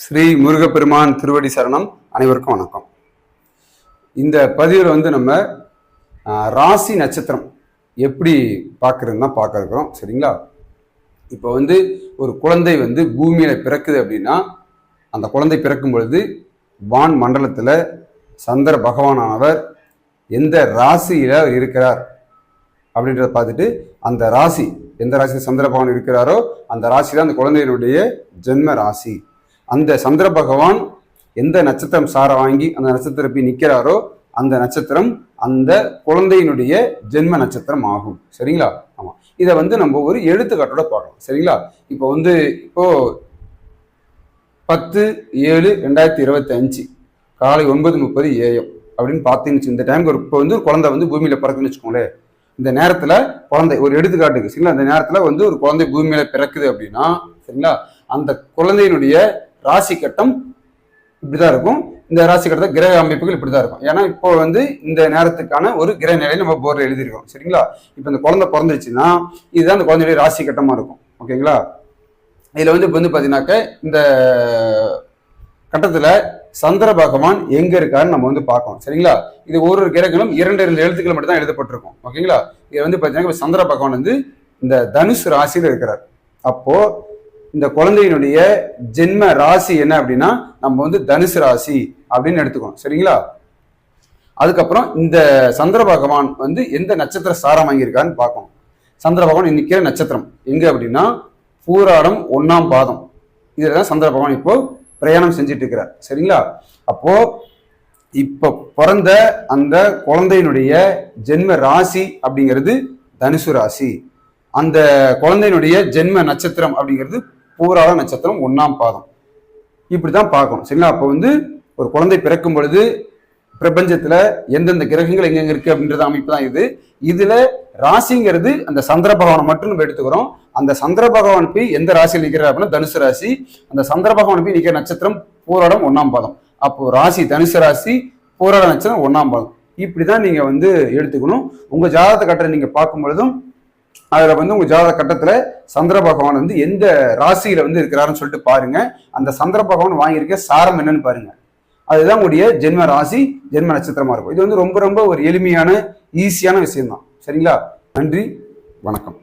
ஸ்ரீ முருகப்பெருமான் திருவடி சரணம். அனைவருக்கும் வணக்கம். இந்த பதிவில் நம்ம ராசி நட்சத்திரம் எப்படி பார்க்கறதுன்னா பார்க்க இருக்கிறோம். சரிங்களா? இப்போ ஒரு குழந்தை பூமியில பிறக்குது அப்படின்னா, அந்த குழந்தை பிறக்கும் பொழுது வான் மண்டலத்தில் சந்திர பகவானானவர் எந்த ராசியில இருக்கிறார் அப்படின்றத பார்த்துட்டு, அந்த ராசி எந்த ராசியில் சந்திர பகவான் இருக்கிறாரோ அந்த ராசி தான் அந்த குழந்தையினுடைய ஜென்ம ராசி. அந்த சந்திர பகவான் எந்த நட்சத்திரம் சார வாங்கி அந்த நட்சத்திரம் போய் நிற்கிறாரோ அந்த நட்சத்திரம் அந்த குழந்தையினுடைய ஜென்ம நட்சத்திரம் ஆகும். சரிங்களா? ஆமாம். இதை நம்ம ஒரு எடுத்துக்காட்டோட பார்க்கலாம். சரிங்களா? இப்போ இப்போ 10/7/2025 காலை 9:30 AM அப்படின்னு பார்த்தீங்கன்னு இந்த டைமுக்கு இப்போ ஒரு குழந்தை பூமியில பிறக்குன்னு வச்சுக்கோங்களேன். இந்த நேரத்துல குழந்தை ஒரு எடுத்துக்காட்டுக்கு சரிங்களா, அந்த நேரத்துல ஒரு குழந்தை பூமியில பிறக்குது அப்படின்னா சரிங்களா, அந்த குழந்தையினுடைய ராசி கட்டம் இப்படிதான் இருக்கும். இந்த ராசி கட்டத்தை கிரக அமைப்புகள் இப்படிதான் இருக்கும். ஏன்னா இப்போ இந்த நேரத்துக்கான ஒரு கிரக நிலையை நம்ம போர்டில் எழுதியிருக்கோம். சரிங்களா? இப்போ இந்த குழந்தை பிறந்துச்சுன்னா இதுதான் அந்த குழந்தையுடைய ராசி கட்டமா இருக்கும். ஓகேங்களா? இதுல இப்போ பாத்தீங்கன்னாக்க இந்த கட்டத்துல சந்திர பகவான் எங்க இருக்காருன்னு நம்ம பார்க்கணும். சரிங்களா? இது ஒரு கிரகங்களும் 2 எழுத்துக்கள் மட்டும் தான் எழுதப்பட்டிருக்கும். ஓகேங்களா? இது பாத்தீங்கன்னா சந்திர பகவான் இந்த தனுசு ராசியில இருக்கிறார். அப்போ இந்த குழந்தையினுடைய ஜென்ம ராசி என்ன அப்படின்னா நம்ம தனுசு ராசி அப்படின்னு எடுத்துக்கணும். சரிங்களா? அதுக்கப்புறம் இந்த சந்திர பகவான் எந்த நட்சத்திர சாரம் வாங்கியிருக்காருன்னு பார்க்கணும். சந்திர பகவான் நிற்கிற நட்சத்திரம் எங்க அப்படின்னா பூராடம் 1ஆம் பாதம். இதுலதான் சந்திர பகவான் இப்போ பிரயாணம் செஞ்சுட்டு இருக்கிறார். சரிங்களா? அப்போ இப்ப பிறந்த அந்த குழந்தையினுடைய ஜென்ம ராசி அப்படிங்கிறது தனுசு ராசி. அந்த குழந்தையினுடைய ஜென்ம நட்சத்திரம் அப்படிங்கிறது பூராட நட்சத்திரம் 1ஆம் பாதம். இப்படிதான் பார்க்கணும். சரிங்களா? அப்போ ஒரு குழந்தை பிறக்கும் பொழுது பிரபஞ்சத்துல எந்தெந்த கிரகங்கள் எங்கெங்க இருக்கு அப்படின்றது அமைப்பு தான் இது. இதுல ராசிங்கிறது அந்த சந்திர பகவானை மட்டும் நம்ம எடுத்துக்கிறோம். அந்த சந்திர பகவான் போய் எந்த ராசியில் நிற்கிறார் அப்படின்னா தனுசு ராசி. அந்த சந்திர பகவான் போய் நிற்கிற நட்சத்திரம் பூராடம் 1ஆம் பாதம். அப்போ ராசி தனுசு ராசி, பூராட நட்சத்திரம் 1ஆம் பாதம். இப்படிதான் நீங்க எடுத்துக்கணும். உங்க ஜாதகத்தை கட்டத்தை நீங்க பார்க்கும் பொழுதும் அதுல உங்க ஜாதக கட்டத்துல சந்திர பகவான் எந்த ராசியில இருக்கிறாருன்னு சொல்லிட்டு பாருங்க. அந்த சந்திர பகவான் வாங்கியிருக்க சாரம் என்னன்னு பாருங்க. அதுதான் உங்களுடைய ஜென்ம ராசி, ஜென்ம நட்சத்திரமா இருக்கும். இது ரொம்ப ரொம்ப ஒரு எளிமையான ஈஸியான விஷயம் தான். சரிங்களா? நன்றி, வணக்கம்.